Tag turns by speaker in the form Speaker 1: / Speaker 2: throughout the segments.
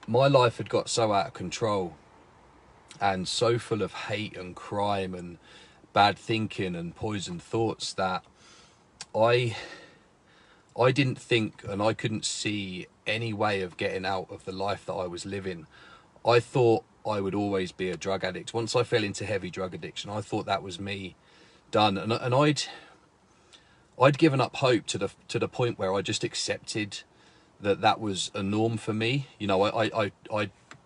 Speaker 1: my life had got so out of control and so full of hate and crime and bad thinking and poisoned thoughts that I I didn't think and I couldn't see any way of getting out of the life that I was living. I thought I would always be a drug addict. Once I fell into heavy drug addiction, I thought that was me done. And I'd given up hope to the point where I just accepted that that was a norm for me. You know, I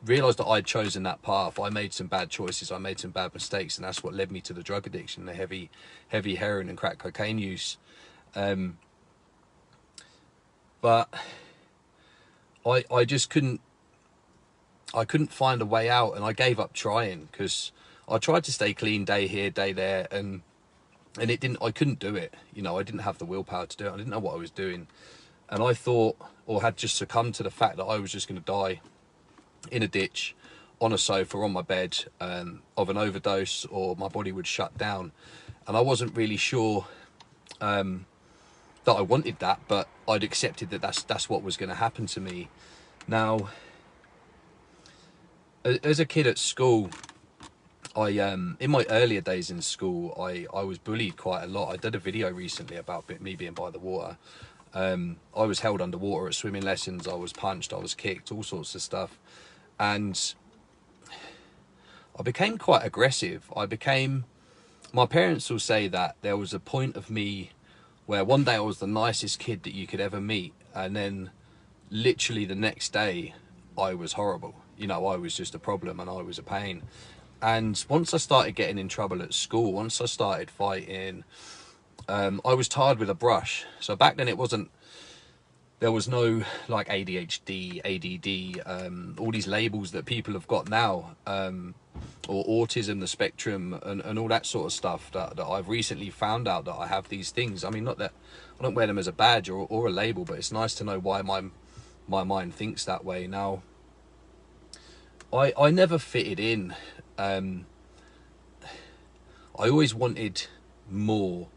Speaker 1: realized that I'd chosen that path. I made some bad choices. I made some bad mistakes, and that's what led me to the drug addiction, the heavy heroin and crack cocaine use. Um, but I just I couldn't find a way out, and I gave up trying because I tried to stay clean day here, day there, and it didn't. I couldn't do it. You know, I didn't have the willpower to do it. I didn't know what I was doing, and I thought, or had just succumbed to the fact that I was just going to die in a ditch, on a sofa, on my bed, of an overdose, or my body would shut down. And I wasn't really sure that I wanted that, but I'd accepted that that's what was going to happen to me. Now, as a kid at school, I in my earlier days in school, I was bullied quite a lot. I did a video recently about me being by the water. I was held underwater at swimming lessons. I was punched, I was kicked, all sorts of stuff. And I became quite aggressive. My parents will say that there was a point of me where one day I was the nicest kid that you could ever meet, and then literally the next day I was horrible. You know, I was just a problem and I was a pain. And once I started getting in trouble at school, once I started fighting, I was tarred with a brush. So back then there was no like ADHD, ADD, all these labels that people have got now, or autism, the spectrum, and all that sort of stuff that I've recently found out that I have these things. I mean, not that I don't wear them as a badge or a label, but it's nice to know why my mind thinks that way. Now, I never fitted in. I always wanted more.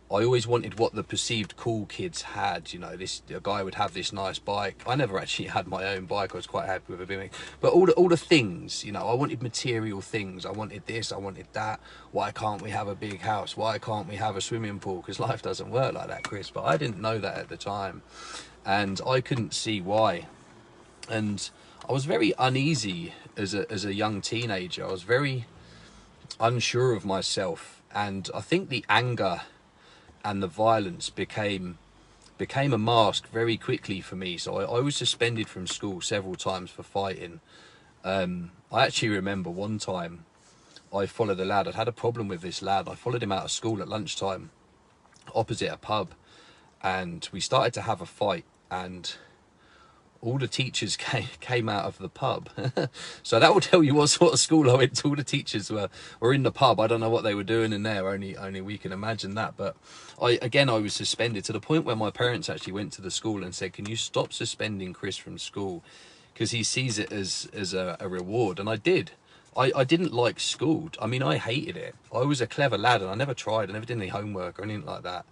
Speaker 1: I always wanted what the perceived cool kids had. You know, a guy would have this nice bike. I never actually had my own bike. I was quite happy with a BMX. But all the things, you know, I wanted material things. I wanted this, I wanted that. Why can't we have a big house? Why can't we have a swimming pool? Because life doesn't work like that, Chris. But I didn't know that at the time, and I couldn't see why. And I was very uneasy as a young teenager. I was very unsure of myself, and I think the anger and the violence became a mask very quickly for me. So I was suspended from school several times for fighting. I actually remember one time I followed a lad. I'd had a problem with this lad. I followed him out of school at lunchtime opposite a pub, and we started to have a fight, and all the teachers came out of the pub. So that will tell you what sort of school I went to. All the teachers were in the pub. I don't know what they were doing in there. Only we can imagine that. But I was suspended to the point where my parents actually went to the school and said, "Can you stop suspending Chris from school? Because he sees it as a reward." And I did. I didn't like school. I mean, I hated it. I was a clever lad, and I never tried. I never did any homework or anything like that.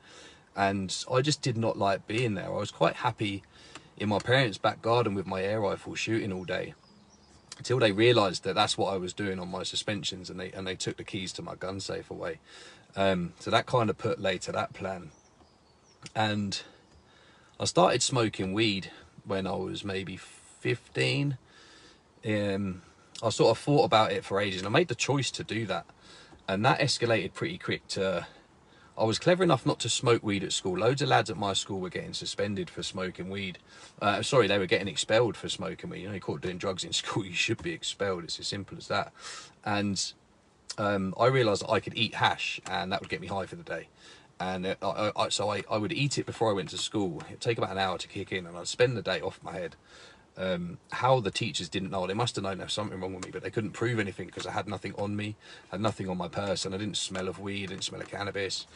Speaker 1: And I just did not like being there. I was quite happy in my parents' back garden with my air rifle shooting all day, until they realised that that's what I was doing on my suspensions, and they took the keys to my gun safe away. So that kind of put later that plan. And I started smoking weed when I was maybe 15. I sort of thought about it for ages, and I made the choice to do that, and that escalated pretty quick to, I was clever enough not to smoke weed at school. Loads of lads at my school were getting suspended for smoking weed. Sorry, they were getting expelled for smoking weed. You know, you're caught doing drugs in school, you should be expelled. It's as simple as that. And I realised that I could eat hash, and that would get me high for the day. And so I would eat it before I went to school. It'd take about an hour to kick in, and I'd spend the day off my head. How the teachers didn't know, they must have known there was something wrong with me, but they couldn't prove anything because I had nothing on me, had nothing on my person. I didn't smell of weed, I didn't smell of cannabis.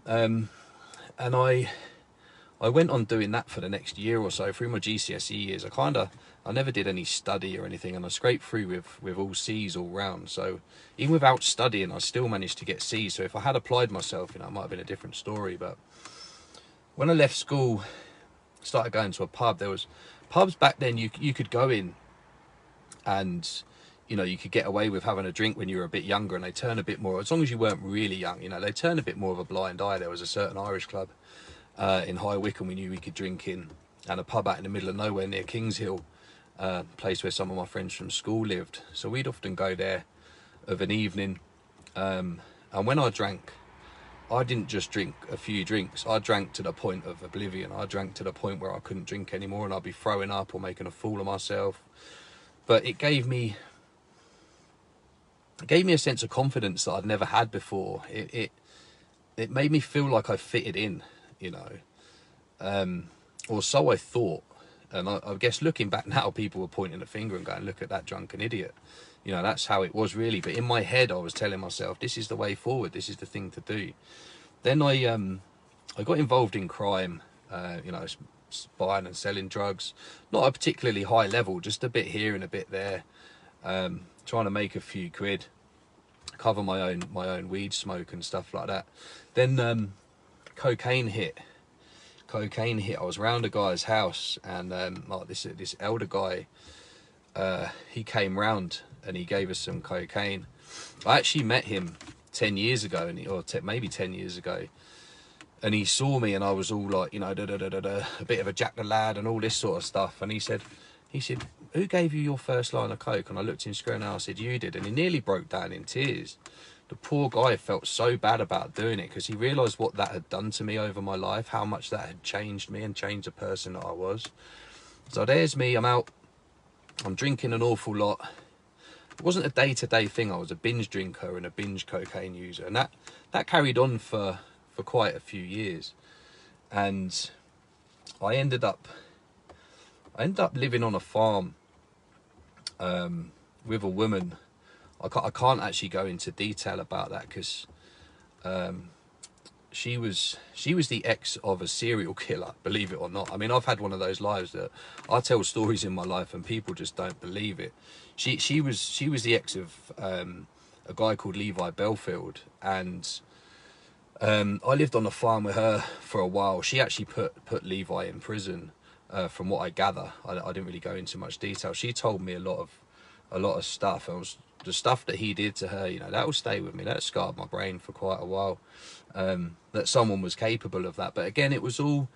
Speaker 1: And I went on doing that for the next year or so through my GCSE years. I never did any study or anything, and I scraped through with all C's all round. So even without studying, I still managed to get C's. So if I had applied myself, you know, it might have been a different story. But when I left school, started going to a pub. There was pubs back then you could go in and you know, you could get away with having a drink when you were a bit younger, and they turn a bit more, as long as you weren't really young, you know, they turn a bit more of a blind eye. There was a certain Irish club in High Wycombe we knew we could drink in, and a pub out in the middle of nowhere near Kings Hill, place where some of my friends from school lived. So we'd often go there of an evening, and when I drank, I didn't just drink a few drinks. I drank to the point of oblivion. I drank to the point where I couldn't drink anymore, and I'd be throwing up or making a fool of myself. But it gave me a sense of confidence that I'd never had before. It made me feel like I fitted in, you know, or so I thought. And I guess looking back now, people were pointing a finger and going, look at that drunken idiot. You know, that's how it was really. But in my head, I was telling myself, this is the way forward. This is the thing to do. Then I got involved in crime, you know, buying and selling drugs. Not a particularly high level, just a bit here and a bit there. Trying to make a few quid, cover my own weed smoke and stuff like that. Then cocaine hit. I was round a guy's house, and like this elder guy, he came round and he gave us some cocaine. I actually met him 10 years ago, maybe 10 years ago, and he saw me, and I was all like, you know, a bit of a Jack the Lad and all this sort of stuff. And he said, who gave you your first line of coke? And I looked him square in the eye, I said, you did. And he nearly broke down in tears. The poor guy felt so bad about doing it, because he realised what that had done to me over my life, how much that had changed me and changed the person that I was. So there's me, I'm out, I'm drinking an awful lot. It wasn't a day-to-day thing. I was a binge drinker and a binge cocaine user, and that carried on for quite a few years. And I ended up living on a farm with a woman. I can't actually go into detail about that, because she was the ex of a serial killer, believe it or not. I mean, I've had one of those lives that I tell stories in my life and people just don't believe it. She was the ex of a guy called Levi Belfield, and I lived on a farm with her for a while. She actually put Levi in prison, from what I gather. I didn't really go into much detail. She told me a lot of stuff. The stuff that he did to her, you know, that will stay with me. That scarred my brain for quite a while, that someone was capable of that. But again, it was all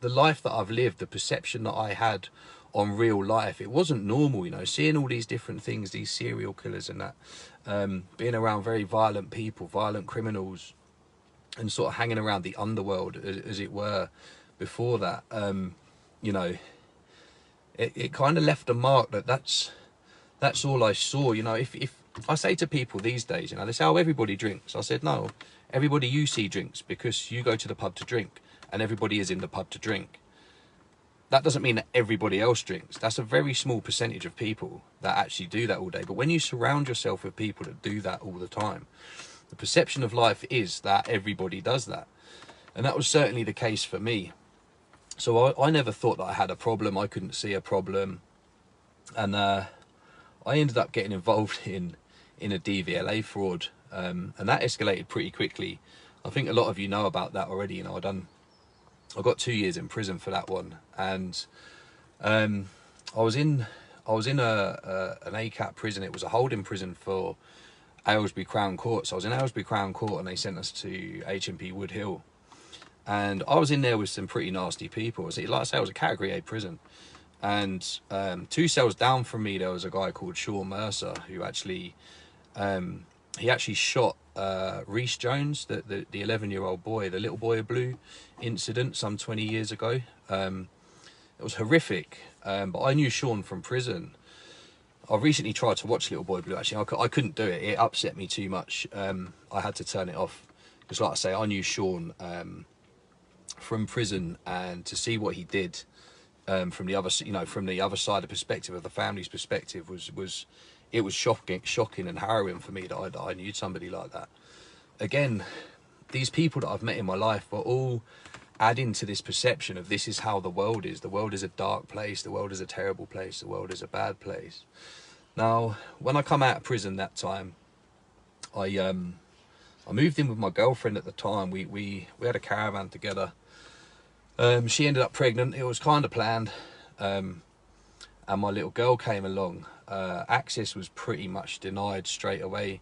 Speaker 1: the life that I've lived, the perception that I had on real life. It wasn't normal, you know, seeing all these different things, these serial killers and that, being around very violent people, violent criminals, and sort of hanging around the underworld, as it were, before that. You know, it kind of left a mark. That's all I saw. You know, if I say to people these days, you know, they say, oh, everybody drinks. I said, no, everybody you see drinks, because you go to the pub to drink, and everybody is in the pub to drink. That doesn't mean that everybody else drinks. That's a very small percentage of people that actually do that all day. But when you surround yourself with people that do that all the time, the perception of life is that everybody does that. And that was certainly the case for me. So I never thought that I had a problem. I couldn't see a problem. And I ended up getting involved in a DVLA fraud. And that escalated pretty quickly. I think a lot of you know about that already. You know, I got 2 years in prison for that one. And I was in an ACAT prison. It was a holding prison for Aylesbury Crown Court. So I was in Aylesbury Crown Court, and they sent us to HMP Wood Hill. And I was in there with some pretty nasty people. Like I say, it was a Category A prison. And 2 cells down from me, there was a guy called Sean Mercer, who actually, he actually shot Reece Jones, the 11-year-old boy, the Little Boy of Blue incident some 20 years ago. It was horrific, but I knew Sean from prison. I recently tried to watch Little Boy Blue, actually. I couldn't do it. It upset me too much. I had to turn it off. Because like I say, I knew Sean from prison, and to see what he did from the other, you know, from the other side, the perspective of the family's perspective, was shocking and harrowing for me that I knew somebody like that. Again, these people that I've met in my life were all adding to this perception of this is how the world is. The world is a dark place. The world is a terrible place. The world is a bad place. Now, when I come out of prison that time, I moved in with my girlfriend at the time. We had a caravan together. She ended up pregnant. It was kind of planned. and my little girl came along, access was pretty much denied straight away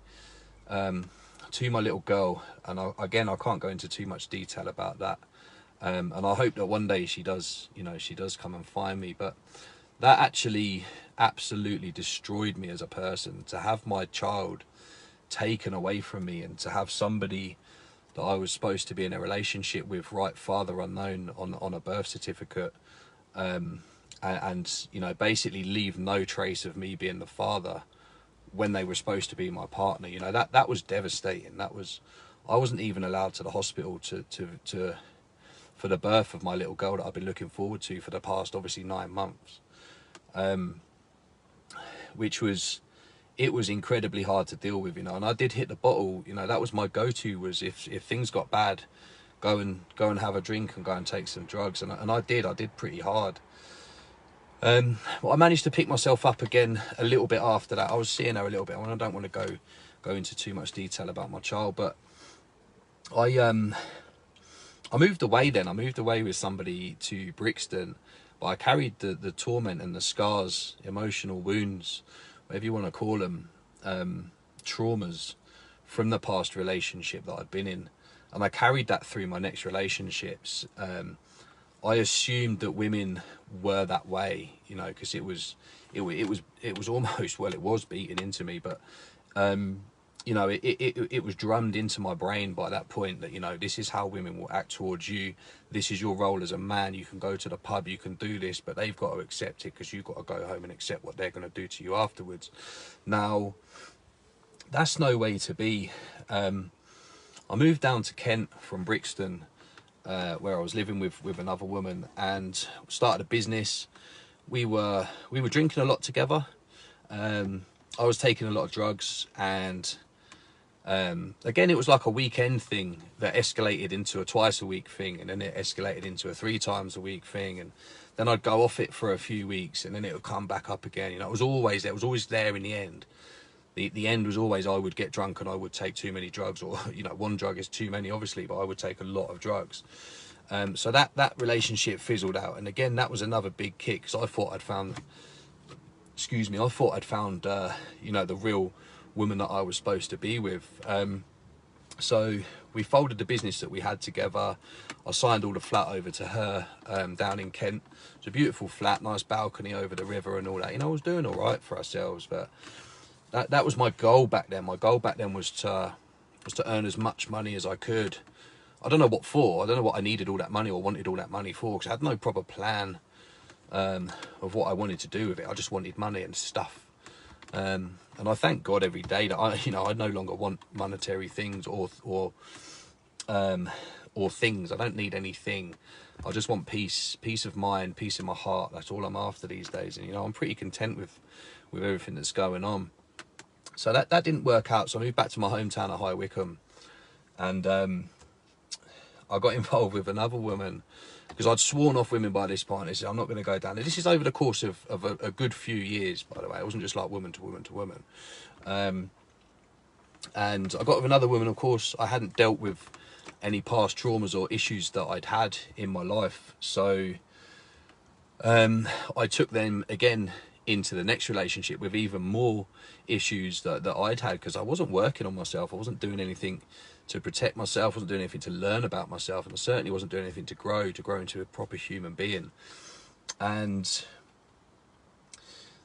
Speaker 1: to my little girl. And again, I can't go into too much detail about that. And I hope that one day she does, you know, she does come and find me. But that actually absolutely destroyed me as a person, to have my child taken away from me, and to have somebody that I was supposed to be in a relationship with, right father unknown, on a birth certificate, and you know, basically leave no trace of me being the father when they were supposed to be my partner. You know, that was devastating. That was, I wasn't even allowed to the hospital to for the birth of my little girl that I've been looking forward to for the past, obviously, 9 months, which was, it was incredibly hard to deal with, you know. And I did hit the bottle, you know. That was my go-to, was if things got bad, go and have a drink and go and take some drugs. And I did pretty hard. Well, I managed to pick myself up again a little bit after that. I was seeing her a little bit. I don't want to go into too much detail about my child, but I moved away then. I moved away with somebody to Brixton, but I carried the torment and the scars, emotional wounds, whatever you want to call them, traumas from the past relationship that I'd been in. And I carried that through my next relationships. I assumed that women were that way, you know, because it was almost, well, it was beaten into me, but you know, it was drummed into my brain by that point that, you know, this is how women will act towards you. This is your role as a man. You can go to the pub, you can do this, but they've got to accept it, because you've got to go home and accept what they're going to do to you afterwards. Now, that's no way to be. I moved down to Kent from Brixton, where I was living with another woman, and started a business. We were drinking a lot together. I was taking a lot of drugs, and again, it was like a weekend thing that escalated into a twice a week thing, and then it escalated into a 3 times a week thing, and then I'd go off it for a few weeks, and then it would come back up again. You know, it was always there. It was always there in the end. The end was always, I would get drunk and I would take too many drugs, or, you know, one drug is too many, obviously, but I would take a lot of drugs. So that relationship fizzled out, and again, that was another big kick, because I thought I'd found, you know, the real woman that I was supposed to be with. So we folded the business that we had together. I signed all the flat over to her, down in Kent. It's a beautiful flat, nice balcony over the river and all that. You know, I was doing all right for ourselves, but that was my goal back then. My goal back then was to earn as much money as I could. I don't know what for. I don't know what I needed all that money or wanted all that money for, because I had no proper plan of what I wanted to do with it. I just wanted money and stuff. And I thank God every day that I no longer want monetary things or things. I don't need anything. I just want peace of mind, peace in my heart. That's all I'm after these days. And, you know, I'm pretty content with everything that's going on. So that didn't work out. So I moved back to my hometown of High Wycombe, and I got involved with another woman, because I'd sworn off women by this point. I said, I'm not going to go down there. This is over the course of a good few years, by the way. It wasn't just like woman to woman to woman. And I got with another woman. Of course, I hadn't dealt with any past traumas or issues that I'd had in my life. So I took them again into the next relationship with even more issues that I'd had, because I wasn't working on myself. I wasn't doing anything to protect myself. I wasn't doing anything to learn about myself, and I certainly wasn't doing anything to grow into a proper human being. And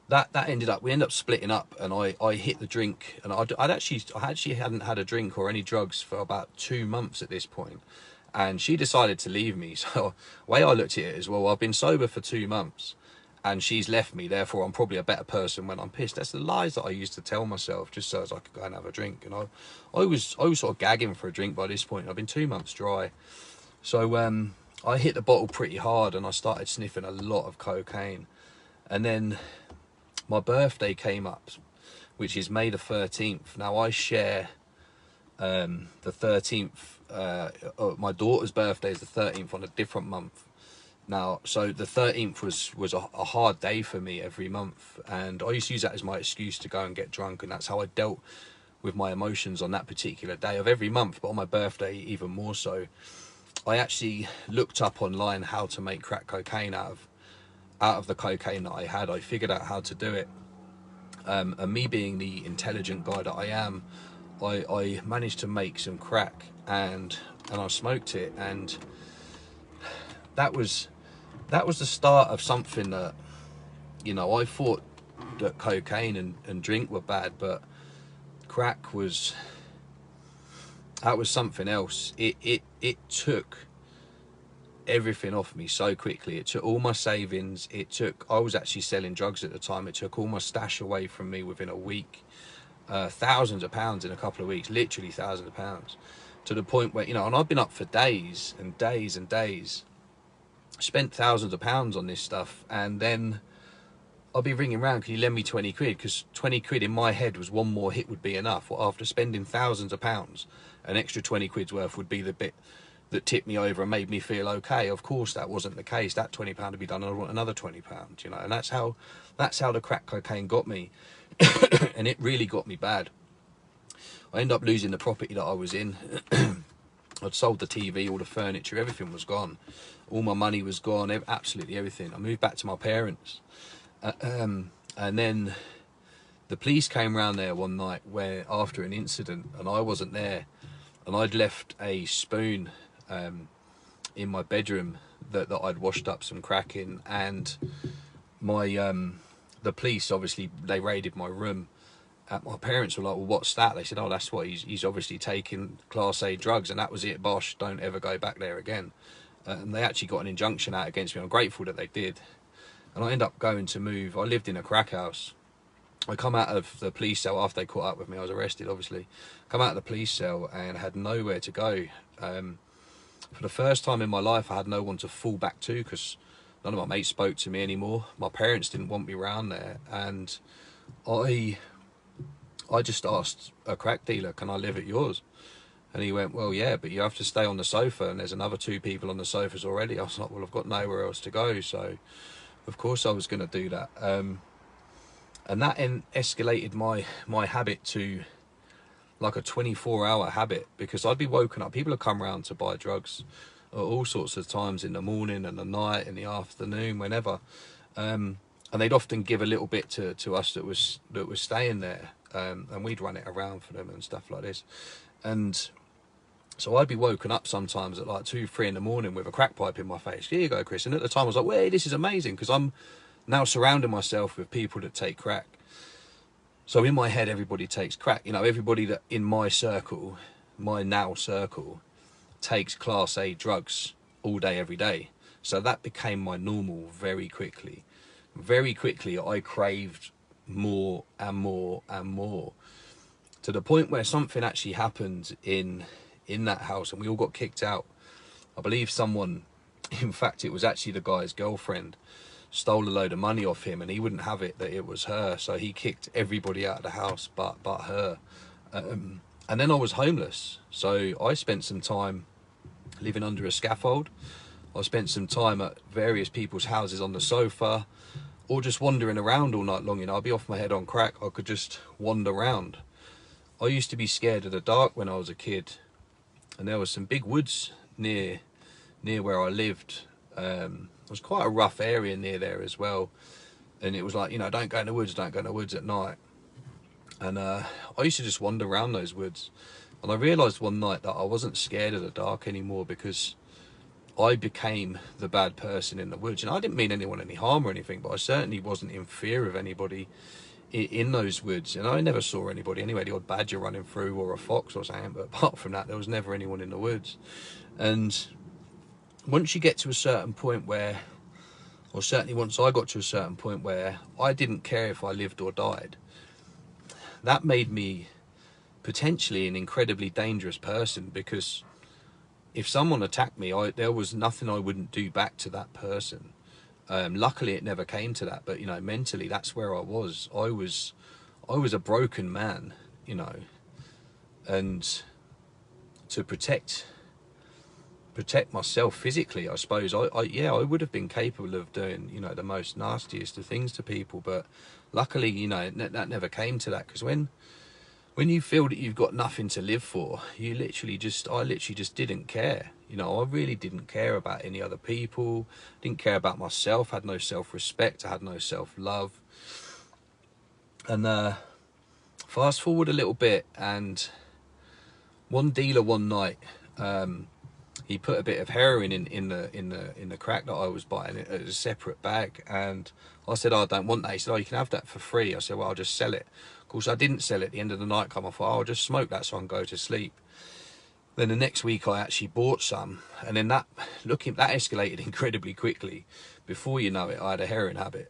Speaker 1: that ended up, we ended up splitting up, and I hit the drink, and I actually hadn't had a drink or any drugs for about 2 months at this point, and she decided to leave me. So the way I looked at it is, well, I've been sober for 2 months and she's left me, therefore I'm probably a better person when I'm pissed. That's the lies that I used to tell myself, just so as I could go and have a drink. And I was sort of gagging for a drink by this point. I've been 2 months dry. So I hit the bottle pretty hard, and I started sniffing a lot of cocaine. And then my birthday came up, which is May the 13th. Now I share the 13th, my daughter's birthday is the 13th on a different month. Now, so the 13th was a hard day for me every month, and I used to use that as my excuse to go and get drunk, and that's how I dealt with my emotions on that particular day of every month, but on my birthday even more so. I actually looked up online how to make crack cocaine out out of the cocaine that I had, I figured out how to do it. And me being the intelligent guy that I am, I managed to make some crack, and I smoked it, and that was the start of something that, you know, I thought that cocaine and drink were bad, but crack was, that was something else. It took everything off me so quickly. It took all my savings. I was actually selling drugs at the time. It took all my stash away from me within a week. Thousands of pounds in a couple of weeks, literally thousands of pounds, to the point where, you know, and I've been up for days and days and days, spent thousands of pounds on this stuff, and then I'll be ringing around, can you lend me 20 quid? Because 20 quid in my head was one more hit would be enough. Well, after spending thousands of pounds, an extra 20 quid's worth would be the bit that tipped me over and made me feel okay. Of course that wasn't the case. That £20 would be done, and I want another £20, you know, and that's how the crack cocaine got me. And it really got me bad. I ended up losing the property that I was in. I'd sold the TV, all the furniture, everything was gone. All my money was gone, absolutely everything. I moved back to my parents. And then the police came round there one night where, after an incident, and I wasn't there, and I'd left a spoon in my bedroom that I'd washed up some crack in, and my the police, obviously, they raided my room. My parents were like, well, what's that? They said, oh, that's what he's obviously taking Class A drugs, and that was it, bosh, don't ever go back there again. And they actually got an injunction out against me. I'm grateful that they did. And I ended up going to move. I lived in a crack house. I come out of the police cell after they caught up with me. I was arrested, obviously. Come out of the police cell and had nowhere to go. For the first time in my life, I had no one to fall back to, because none of my mates spoke to me anymore. My parents didn't want me around there, and I just asked a crack dealer, can I live at yours? And he went, well, yeah, but you have to stay on the sofa, and there's another 2 people on the sofas already. I was like, well, I've got nowhere else to go, so of course I was going to do that. And that escalated my habit to like a 24-hour habit, because I'd be woken up. People would come around to buy drugs at all sorts of times, in the morning and the night, in the afternoon, whenever. And they'd often give a little bit to us that was staying there, and we'd run it around for them and stuff like this. And so I'd be woken up sometimes at like 2, 3 in the morning with a crack pipe in my face. Here you go, Chris. And at the time I was like, wait, this is amazing, because I'm now surrounding myself with people that take crack. So in my head, everybody takes crack. You know, everybody that in my circle, my now circle, takes Class A drugs all day, every day. So that became my normal very quickly. Very quickly, I craved more and more and more, to the point where something actually happened in that house, and we all got kicked out. I believe someone, in fact, it was actually the guy's girlfriend, stole a load of money off him, and he wouldn't have it that it was her, so he kicked everybody out of the house but her. And then I was homeless, so I spent some time living under a scaffold. I spent some time at various people's houses on the sofa, or just wandering around all night long. You know, I'd be off my head on crack, I could just wander around. I used to be scared of the dark when I was a kid, and there was some big woods near where I lived. It was quite a rough area near there as well, and it was like, you know, don't go in the woods at night. And I used to just wander around those woods, and I realised one night that I wasn't scared of the dark anymore, because I became the bad person in the woods. And I didn't mean anyone any harm or anything, but I certainly wasn't in fear of anybody in those woods. And I never saw anybody anyway, the odd badger running through or a fox or something, but apart from that, there was never anyone in the woods. And once you get to a certain point where, or certainly once I got to a certain point where I didn't care if I lived or died, that made me potentially an incredibly dangerous person, because if someone attacked me, there was nothing I wouldn't do back to that person. Luckily it never came to that, but you know, mentally that's where I was. I was a broken man, you know, and to protect myself physically, I suppose, I would have been capable of doing, you know, the most nastiest of things to people. But luckily, you know, that never came to that, because when you feel that you've got nothing to live for, I literally just didn't care. You know, I really didn't care about any other people, didn't care about myself, had no self-respect, I had no self-love. And fast forward a little bit, and one dealer one night, he put a bit of heroin in the crack that I was buying. It as a separate bag, and I said, oh, I don't want that. He said, oh, you can have that for free. I said, well, I'll just sell it. Of course, I didn't sell it. At the end of the night come, I thought, oh, I'll just smoke that so I can go to sleep. Then the next week I actually bought some, and then that escalated incredibly quickly. Before you know it, I had a heroin habit.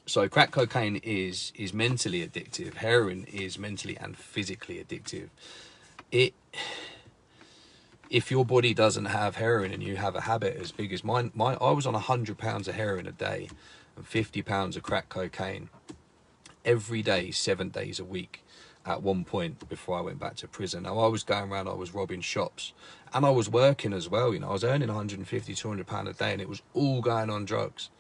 Speaker 1: So crack cocaine is mentally addictive. Heroin is mentally and physically addictive. If your body doesn't have heroin and you have a habit as big as mine, I was on 100 pounds of heroin a day and 50 pounds of crack cocaine every day, 7 days a week at one point before I went back to prison. Now, I was going around, I was robbing shops, and I was working as well. You know, I was earning 150, 200 pounds a day, and it was all going on drugs.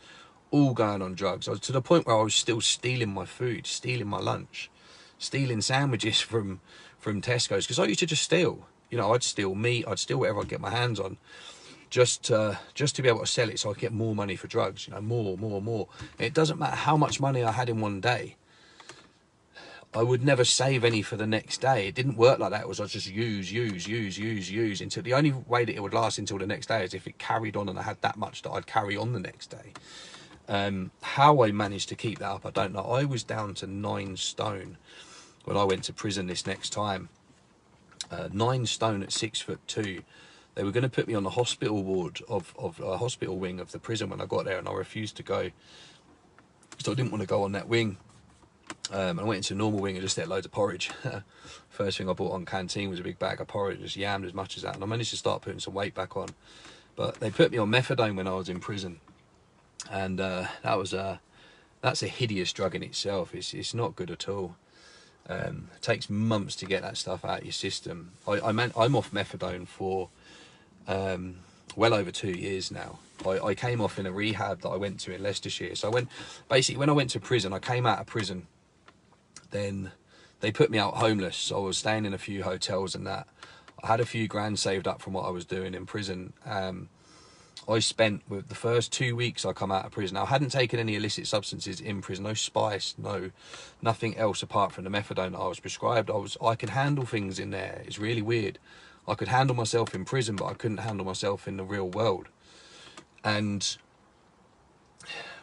Speaker 1: All going on drugs. I was to the point where I was still stealing my food, stealing my lunch, stealing sandwiches from Tesco's, because I used to just steal. You know, I'd steal meat, I'd steal whatever I could get my hands on, just to be able to sell it so I could get more money for drugs. You know, more. And it doesn't matter how much money I had in one day, I would never save any for the next day. It didn't work like that. It was I just use until the only way that it would last until the next day is if it carried on and I had that much that I'd carry on the next day. How I managed to keep that up, I don't know. I was down to 9 stone when I went to prison this next time. 9 stone at 6'2". They were going to put me on the hospital ward of a hospital wing of the prison when I got there, and I refused to go because I didn't want to go on that wing. I went into a normal wing and just ate loads of porridge. First thing I bought on canteen was a big bag of porridge, just yammed as much as that, and I managed to start putting some weight back on. But they put me on methadone when I was in prison, and that's a hideous drug in itself. It's not good at all. It takes months to get that stuff out of your system. I'm off methadone for well over 2 years now. I came off in a rehab that I went to in Leicestershire. So when I went to prison, I came out of prison, then they put me out homeless. So I was staying in a few hotels and that. I had a few grand saved up from what I was doing in prison. I spent, with the first 2 weeks I come out of prison, I hadn't taken any illicit substances in prison, no spice, nothing else apart from the methadone that I was prescribed. I could handle things in there. It's really weird. I could handle myself in prison, but I couldn't handle myself in the real world. And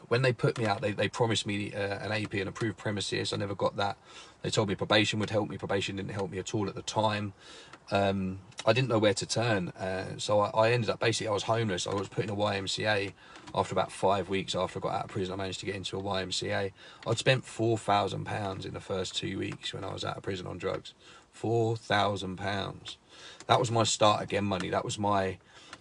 Speaker 1: when they put me out, they promised me an AP, an approved premises. I never got that. They told me probation would help me. Probation didn't help me at all at the time. I didn't know where to turn, so I ended up, basically I was homeless. I was put in a YMCA. After about 5 weeks after I got out of prison, I managed to get into a YMCA. I'd spent £4,000 in the first 2 weeks when I was out of prison on drugs. £4,000. That was my start again money. That was my,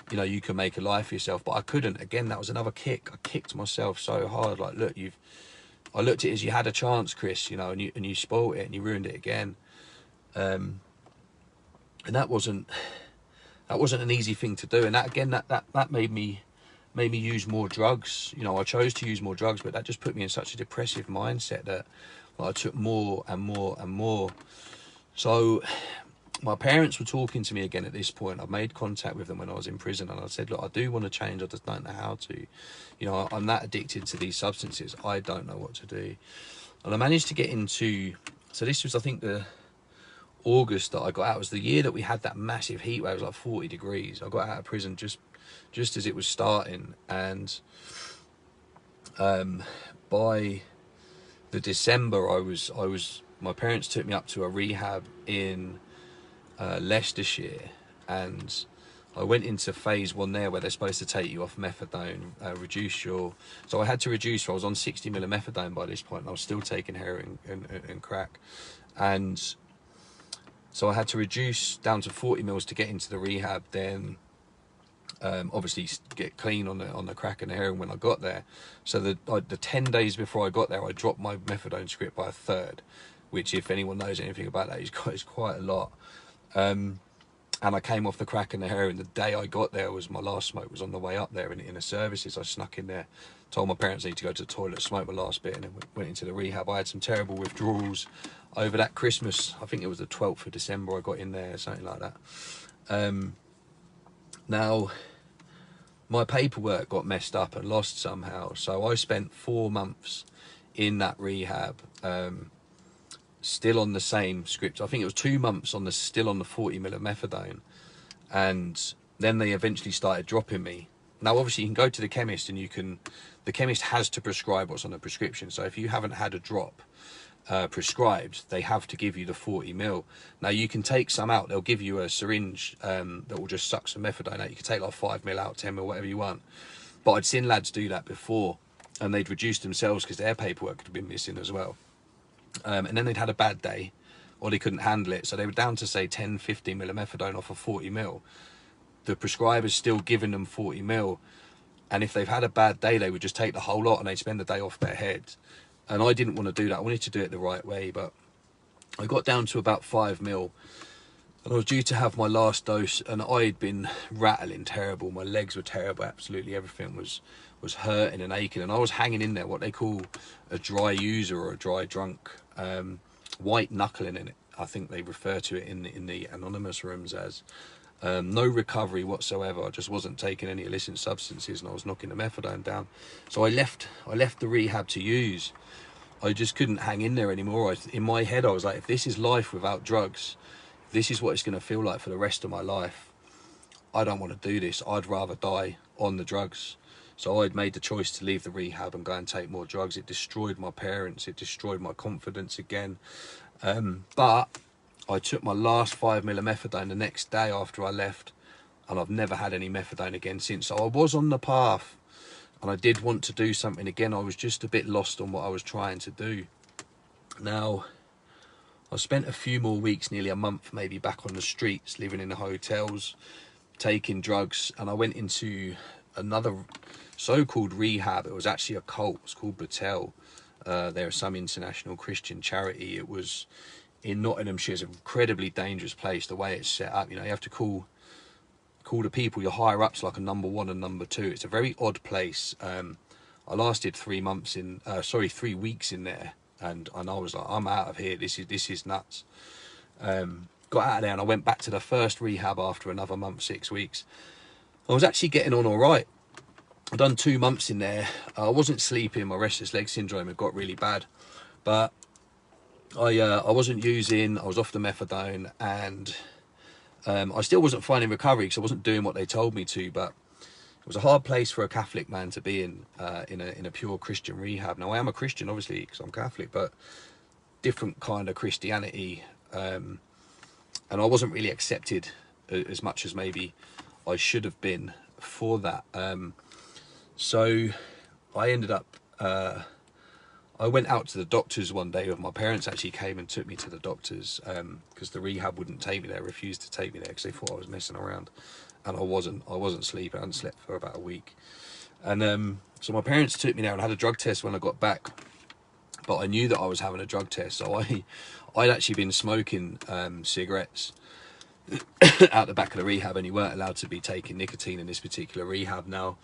Speaker 1: you know, you can make a life for yourself, but I couldn't. Again, that was another kick. I kicked myself so hard. Like, look, I looked at it as you had a chance, Chris, you know, and you spoilt it and you ruined it again. And that wasn't an easy thing to do. And that again, that made me use more drugs. You know, I chose to use more drugs, but that just put me in such a depressive mindset that I took more and more and more. So my parents were talking to me again at this point. I made contact with them when I was in prison, and I said, look, I do want to change, I just don't know how to. You know, I'm that addicted to these substances, I don't know what to do. And I managed to get into, so this was, I think, the August that I got out. It was the year that we had that massive heat wave. It was like 40 degrees. I got out of prison just as it was starting, and by the December my parents took me up to a rehab in Leicestershire, and I went into phase 1 there, where they're supposed to take you off methadone, so I had to reduce. I was on 60 mil of methadone by this point, and I was still taking heroin and crack, and so I had to reduce down to 40 mils to get into the rehab, then obviously get clean on the crack and the heroin when I got there. So the 10 days before I got there, I dropped my methadone script by a third, which, if anyone knows anything about that, is quite a lot. And I came off the crack and the heroin. The day I got there was my last smoke was on the way up there in the services. I snuck in there, told my parents I need to go to the toilet, smoked my last bit, and then went into the rehab. I had some terrible withdrawals over that Christmas. I think it was the 12th of December I got in there, something like that. Now, my paperwork got messed up and lost somehow, so I spent 4 months in that rehab, still on the same script. I think it was 2 months on the still on the 40 mil of methadone, and then they eventually started dropping me. Now, obviously, you can go to the chemist, and the chemist has to prescribe what's on the prescription. So if you haven't had a drop prescribed, they have to give you the 40 mil. Now, you can take some out. They'll give you a syringe that will just suck some methadone out. You can take like 5 mil out, 10 mil, whatever you want. But I'd seen lads do that before, and they'd reduced themselves because their paperwork had been missing as well. And then they'd had a bad day, or they couldn't handle it, so they were down to say 10, 15 mil of methadone off of 40 mil. The prescriber's still giving them 40 mil, and if they've had a bad day, they would just take the whole lot and they'd spend the day off their head. And I didn't want to do that. I wanted to do it the right way, but I got down to about 5 mil, and I was due to have my last dose, and I'd been rattling terrible. My legs were terrible. Absolutely everything was hurting and aching, and I was hanging in there, what they call a dry user or a dry drunk, white knuckling in it. I think they refer to it in the anonymous rooms as. No recovery whatsoever. I just wasn't taking any illicit substances, and I was knocking the methadone down. So I left the rehab to use. I just couldn't hang in there anymore. In my head, I was like, if this is life without drugs, if this is what it's going to feel like for the rest of my life, I don't want to do this. I'd rather die on the drugs. So I'd made the choice to leave the rehab and go and take more drugs. It destroyed my parents. It destroyed my confidence again. But I took my last 5 mil of methadone the next day after I left, and I've never had any methadone again since. So I was on the path, and I did want to do something again. I was just a bit lost on what I was trying to do. Now, I spent a few more weeks, nearly a month maybe, back on the streets, living in the hotels, taking drugs, and I went into another so-called rehab. It was actually a cult. It's called Battelle. They're some international Christian charity. It was in Nottinghamshire. It's an incredibly dangerous place, the way it's set up. You know, you have to call the people, your higher ups, like a number 1 and number 2. It's a very odd place. I lasted 3 weeks in there, and I was like, I'm out of here. This is nuts. Got out of there, and I went back to the first rehab after another month, 6 weeks. I was actually getting on all right. I'd done 2 months in there. I wasn't sleeping. My restless leg syndrome had got really bad, but I wasn't using. I was off the methadone, and I still wasn't finding recovery because I wasn't doing what they told me to. But it was a hard place for a Catholic man to be in a pure Christian rehab. Now, I am a Christian, obviously, because I'm Catholic, but different kind of Christianity, and I wasn't really accepted as much as maybe I should have been for that. So I ended up, I went out to the doctors one day. With my parents actually came and took me to the doctors, because the rehab wouldn't take me there, refused to take me there because they thought I was messing around, and I wasn't sleeping. I hadn't slept for about a week, and so my parents took me there and had a drug test when I got back. But I knew that I was having a drug test, so I'd actually been smoking cigarettes out the back of the rehab, and you weren't allowed to be taking nicotine in this particular rehab. Now,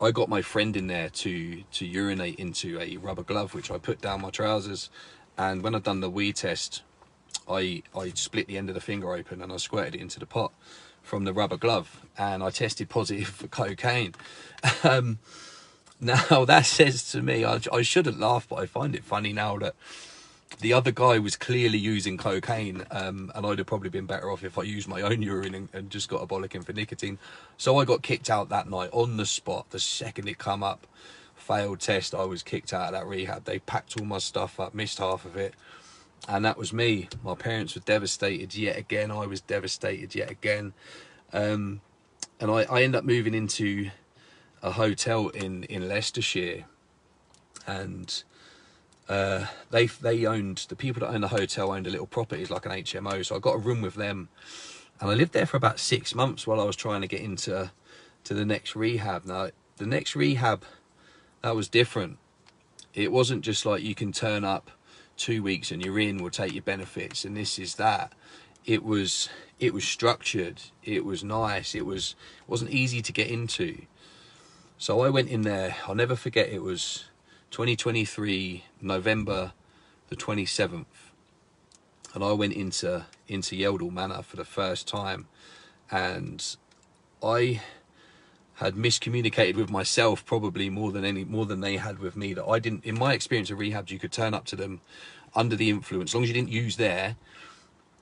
Speaker 1: I got my friend in there to urinate into a rubber glove, which I put down my trousers, and when I'd done the weed test, I split the end of the finger open and I squirted it into the pot from the rubber glove, and I tested positive for cocaine. Now, that says to me, I shouldn't laugh, but I find it funny now that the other guy was clearly using cocaine, and I'd have probably been better off if I used my own urine and just got a bollocking for nicotine. So I got kicked out that night on the spot. The second it come up, failed test, I was kicked out of that rehab. They packed all my stuff up, missed half of it, and that was me. My parents were devastated yet again. I was devastated yet again. And I ended up moving into a hotel in Leicestershire, and they owned, the people that owned the hotel owned a little property, like an HMO, so I got a room with them, and I lived there for about 6 months while I was trying to get into the next rehab. Now, the next rehab, that was different. It wasn't just like you can turn up 2 weeks and you're in, we'll take your benefits and this is that. It was structured, it was nice, it wasn't easy to get into. So I went in there, I'll never forget, it was 2023, November the 27th, and I went into Yeldall Manor for the first time, and I had miscommunicated with myself probably more than they had with me. That I didn't, in my experience of rehabs, you could turn up to them under the influence, as long as you didn't use there,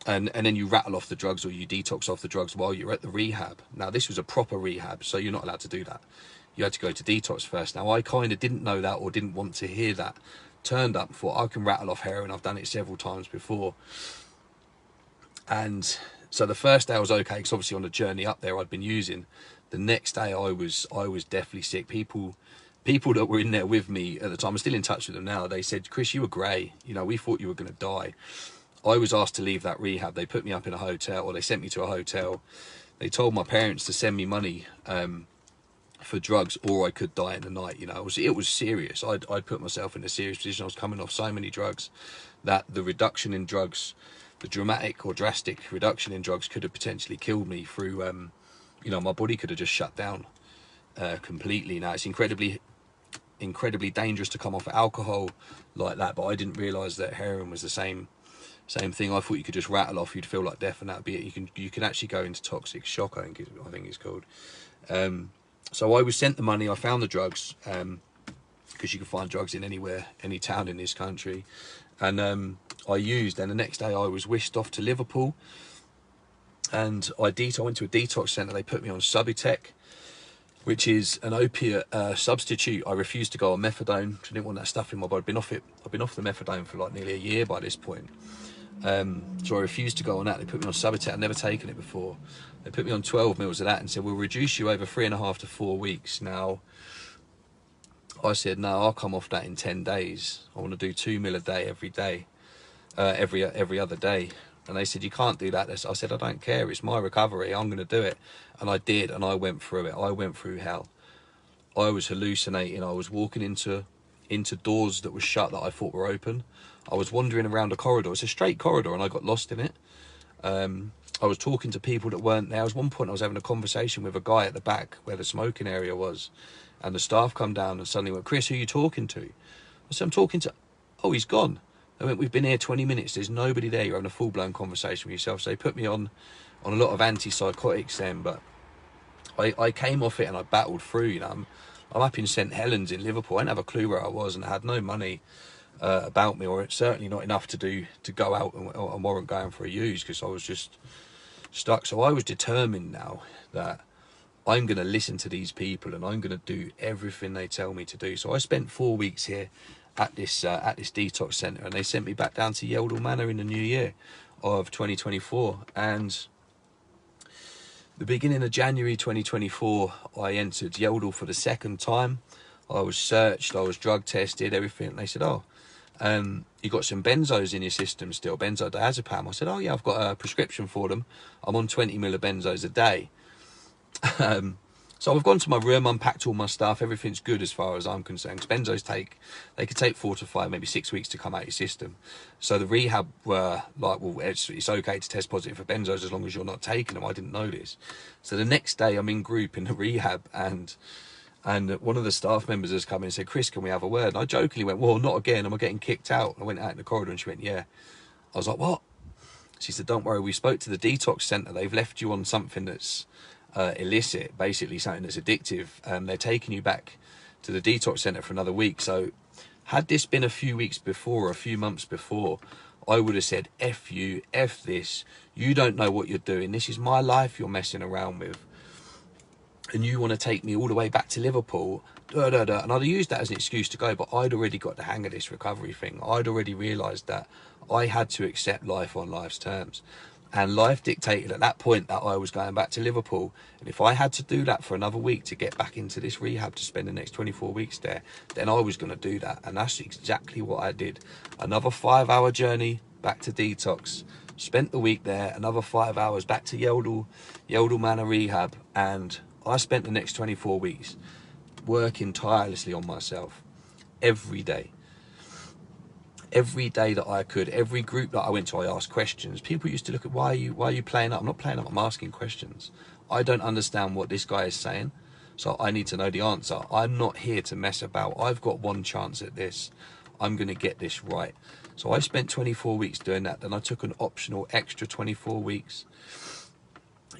Speaker 1: and then you rattle off the drugs or you detox off the drugs while you're at the rehab. Now this was a proper rehab, so you're not allowed to do that. You had to go to detox first. Now I kind of didn't know that, or didn't want to hear that. Turned up, thought I can rattle off heroin, I've done it several times before. And so the first day I was okay, because obviously on the journey up there I'd been using. The next day I was deathly sick. People that were in there with me at the time, I'm still in touch with them now, they said, Chris, you were grey, you know, we thought you were going to die. I was asked to leave that rehab. They put me up in a hotel, or they sent me to a hotel. They told my parents to send me money for drugs, or I could die in the night. You know, it was serious. I'd put myself in a serious position. I was coming off so many drugs that the reduction in drugs, the dramatic or drastic reduction in drugs, could have potentially killed me through, you know, my body could have just shut down completely. Now it's incredibly dangerous to come off alcohol like that, but I didn't realise that heroin was the same thing. I thought you could just rattle off, you'd feel like death, and that'd be it. You can actually go into toxic shock, I think it's called. So I was sent the money, I found the drugs, because you can find drugs in anywhere, any town in this country, and I used. And the next day I was whisked off to Liverpool, and I went to a detox centre. They put me on Subutex, which is an opiate substitute. I refused to go on methadone because I didn't want that stuff in my body. I've been off the methadone for like nearly a year by this point. So I refused to go on that. They put me on Subutex. I'd never taken it before. They put me on 12 mils of that and said, we'll reduce you over 3.5 to 4 weeks. Now, I said, no, I'll come off that in 10 days. I want to do 2 mil a day every day, every other day. And they said, you can't do that. I said, I don't care. It's my recovery. I'm going to do it. And I did, and I went through it. I went through hell. I was hallucinating. I was walking into doors that were shut that I thought were open. I was wandering around a corridor. It's a straight corridor, and I got lost in it. I was talking to people that weren't there. At one point, I was having a conversation with a guy at the back where the smoking area was, and the staff come down and suddenly went, Chris, who are you talking to? I said, I'm talking to... Oh, he's gone. They went, we've been here 20 minutes. There's nobody there. You're having a full-blown conversation with yourself. So they put me on a lot of antipsychotics then, but I came off it and I battled through. You know, I'm up in St Helens in Liverpool. I didn't have a clue where I was, and I had no money about me, or certainly not enough to go out and warrant going for a use, because I was just stuck. So I was determined now that I'm going to listen to these people and I'm going to do everything they tell me to do. So I spent 4 weeks here at this detox centre, and they sent me back down to Yeldal Manor in the new year of 2024. And the beginning of January 2024, I entered Yeldal for the second time. I was searched, I was drug tested, everything. And they said, oh, you got some benzos in your system still, benzodiazepam. I said, oh yeah, I've got a prescription for them. I'm on 20 mil of benzos a day. So I've gone to my room, unpacked all my stuff. Everything's good as far as I'm concerned. Benzos they could take 4 to 5, maybe 6 weeks to come out of your system. So the rehab were like, well, it's okay to test positive for benzos as long as you're not taking them. I didn't know this. So the next day I'm in group in the rehab, and one of the staff members has come in and said, Chris, can we have a word? And I jokingly went, well, not again. Am I getting kicked out? I went out in the corridor and she went, yeah. I was like, what? She said, don't worry, we spoke to the detox centre. They've left you on something that's illicit, basically something that's addictive. They're taking you back to the detox centre for another week. So had this been a few weeks before, or a few months before, I would have said, F you, F this. You don't know what you're doing. This is my life you're messing around with. And you want to take me all the way back to Liverpool, And I'd have used that as an excuse to go, but I'd already got the hang of this recovery thing. I'd already realised that I had to accept life on life's terms. And life dictated at that point that I was going back to Liverpool. And if I had to do that for another week to get back into this rehab to spend the next 24 weeks there, then I was going to do that. And that's exactly what I did. Another 5-hour journey back to detox. Spent the week there, another 5 hours back to Yeldal Manor Rehab. And I spent the next 24 weeks working tirelessly on myself every day. Every day that I could, every group that I went to, I asked questions. People used to look at, why are you playing up? I'm not playing up, I'm asking questions. I don't understand what this guy is saying, so I need to know the answer. I'm not here to mess about. I've got one chance at this. I'm going to get this right. So I spent 24 weeks doing that. Then I took an optional extra 24 weeks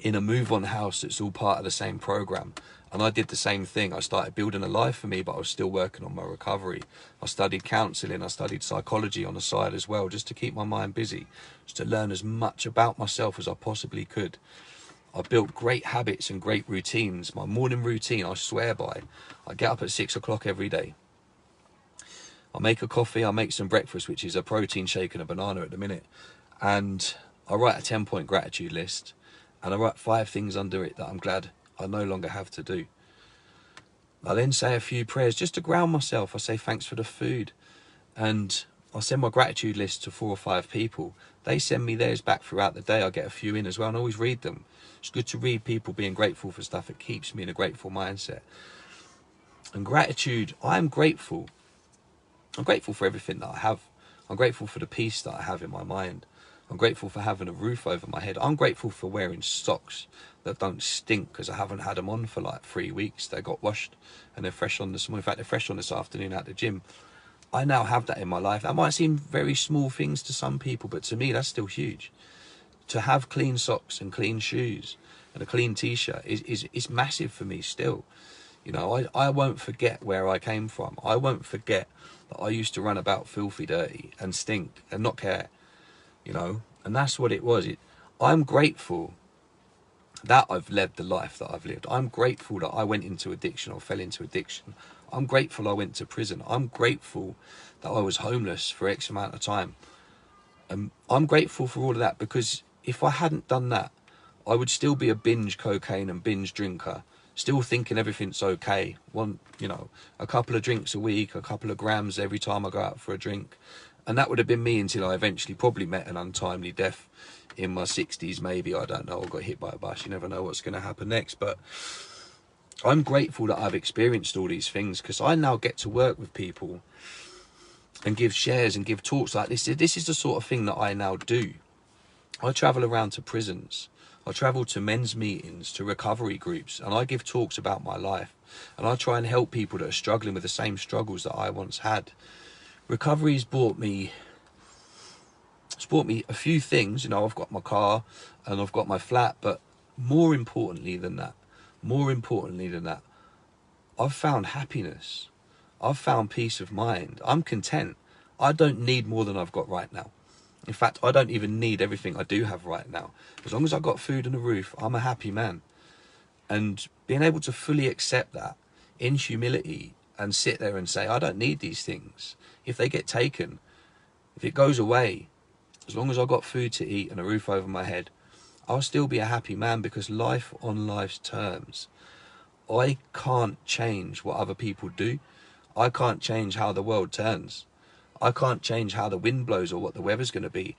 Speaker 1: in a move on house that's all part of the same program. And I did the same thing. I started building a life for me, but I was still working on my recovery. I studied counselling, I studied psychology on the side as well, just to keep my mind busy, just to learn as much about myself as I possibly could. I built great habits and great routines. My morning routine, I swear by. I get up at 6 o'clock every day. I make a coffee, I make some breakfast, which is a protein shake and a banana at the minute. And I write a 10-point gratitude list. And I write 5 things under it that I'm glad I no longer have to do. I then say a few prayers just to ground myself. I say thanks for the food. And I send my gratitude list to 4 or 5 people. They send me theirs back throughout the day. I get a few in as well, and I always read them. It's good to read people being grateful for stuff. It keeps me in a grateful mindset. And gratitude, I'm grateful. I'm grateful for everything that I have. I'm grateful for the peace that I have in my mind. I'm grateful for having a roof over my head. I'm grateful for wearing socks that don't stink, because I haven't had them on for like 3 weeks. They got washed and they're fresh on this morning. In fact, they're fresh on this afternoon at the gym. I now have that in my life. That might seem very small things to some people, but to me, that's still huge. To have clean socks and clean shoes and a clean t-shirt is massive for me still. You know, I won't forget where I came from. I won't forget that I used to run about filthy dirty and stink and not care, you know, and that's what it was. I'm grateful that I've led the life that I've lived. I'm grateful that I went into addiction or fell into addiction. I'm grateful I went to prison. I'm grateful that I was homeless for X amount of time. I'm grateful for all of that, because if I hadn't done that, I would still be a binge cocaine and binge drinker, still thinking everything's okay. A couple of drinks a week, a couple of grams every time I go out for a drink. And that would have been me until I eventually probably met an untimely death in my 60s, maybe, I don't know, or got hit by a bus. You never know what's going to happen next. But I'm grateful that I've experienced all these things, because I now get to work with people and give shares and give talks like this. This is the sort of thing that I now do. I travel around to prisons. I travel to men's meetings, to recovery groups, and I give talks about my life. And I try and help people that are struggling with the same struggles that I once had. Recovery's brought me a few things. You know, I've got my car and I've got my flat, but more importantly than that, I've found happiness. I've found peace of mind. I'm content. I don't need more than I've got right now. In fact, I don't even need everything I do have right now. As long as I've got food and a roof, I'm a happy man. And being able to fully accept that in humility and sit there and say, I don't need these things. If they get taken, if it goes away, as long as I've got food to eat and a roof over my head, I'll still be a happy man, because life on life's terms. I can't change what other people do. I can't change how the world turns. I can't change how the wind blows or what the weather's going to be.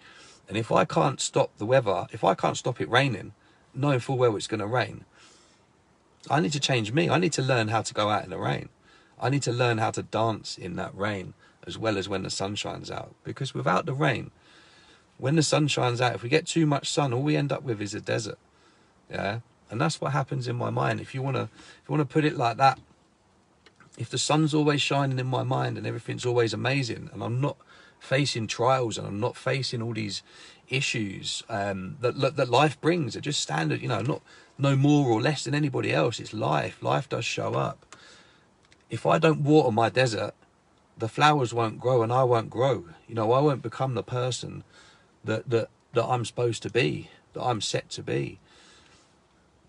Speaker 1: And if I can't stop the weather, if I can't stop it raining, knowing full well it's going to rain, I need to change me. I need to learn how to go out in the rain. I need to learn how to dance in that rain as well as when the sun shines out. Because without the rain, when the sun shines out, if we get too much sun, all we end up with is a desert. Yeah, and that's what happens in my mind. If you want to put it like that, if the sun's always shining in my mind and everything's always amazing, and I'm not facing trials and I'm not facing all these issues that life brings, are just standard, you know, not no more or less than anybody else. It's life. Life does show up. If I don't water my desert, the flowers won't grow and I won't grow. You know, I won't become the person that I'm supposed to be, that I'm set to be.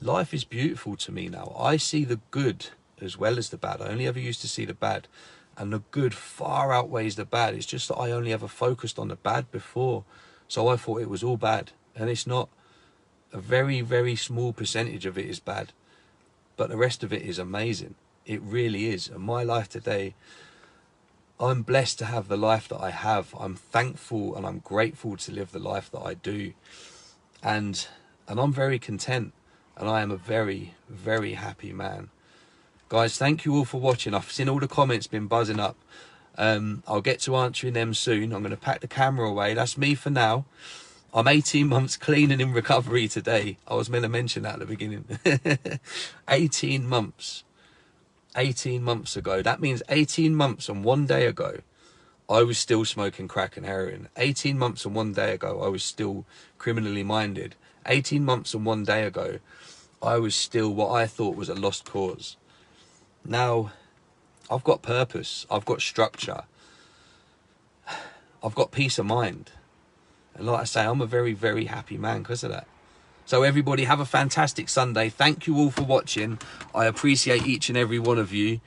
Speaker 1: Life is beautiful to me now. I see the good as well as the bad. I only ever used to see the bad, and the good far outweighs the bad. It's just that I only ever focused on the bad before, so I thought it was all bad, and it's not. A very, very small percentage of it is bad, but the rest of it is amazing. It really is. And my life today, I'm blessed to have the life that I have. I'm thankful and I'm grateful to live the life that I do, and I'm very content, and I am a very, very happy man. Guys, thank you all for watching. I've seen all the comments been buzzing up. I'll get to answering them soon. I'm going to pack the camera away. That's me for now. I'm 18 months clean and in recovery today. I was meant to mention that at the beginning. 18 months. 18 months ago. That means 18 months and 1 day ago, I was still smoking crack and heroin. 18 months and 1 day ago, I was still criminally minded. 18 months and 1 day ago, I was still what I thought was a lost cause. Now, I've got purpose, I've got structure, I've got peace of mind. And like I say, I'm a very, very happy man because of that. So everybody, have a fantastic Sunday. Thank you all for watching. I appreciate each and every one of you.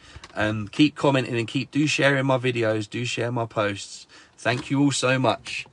Speaker 1: Keep commenting and do sharing my videos, do share my posts. Thank you all so much.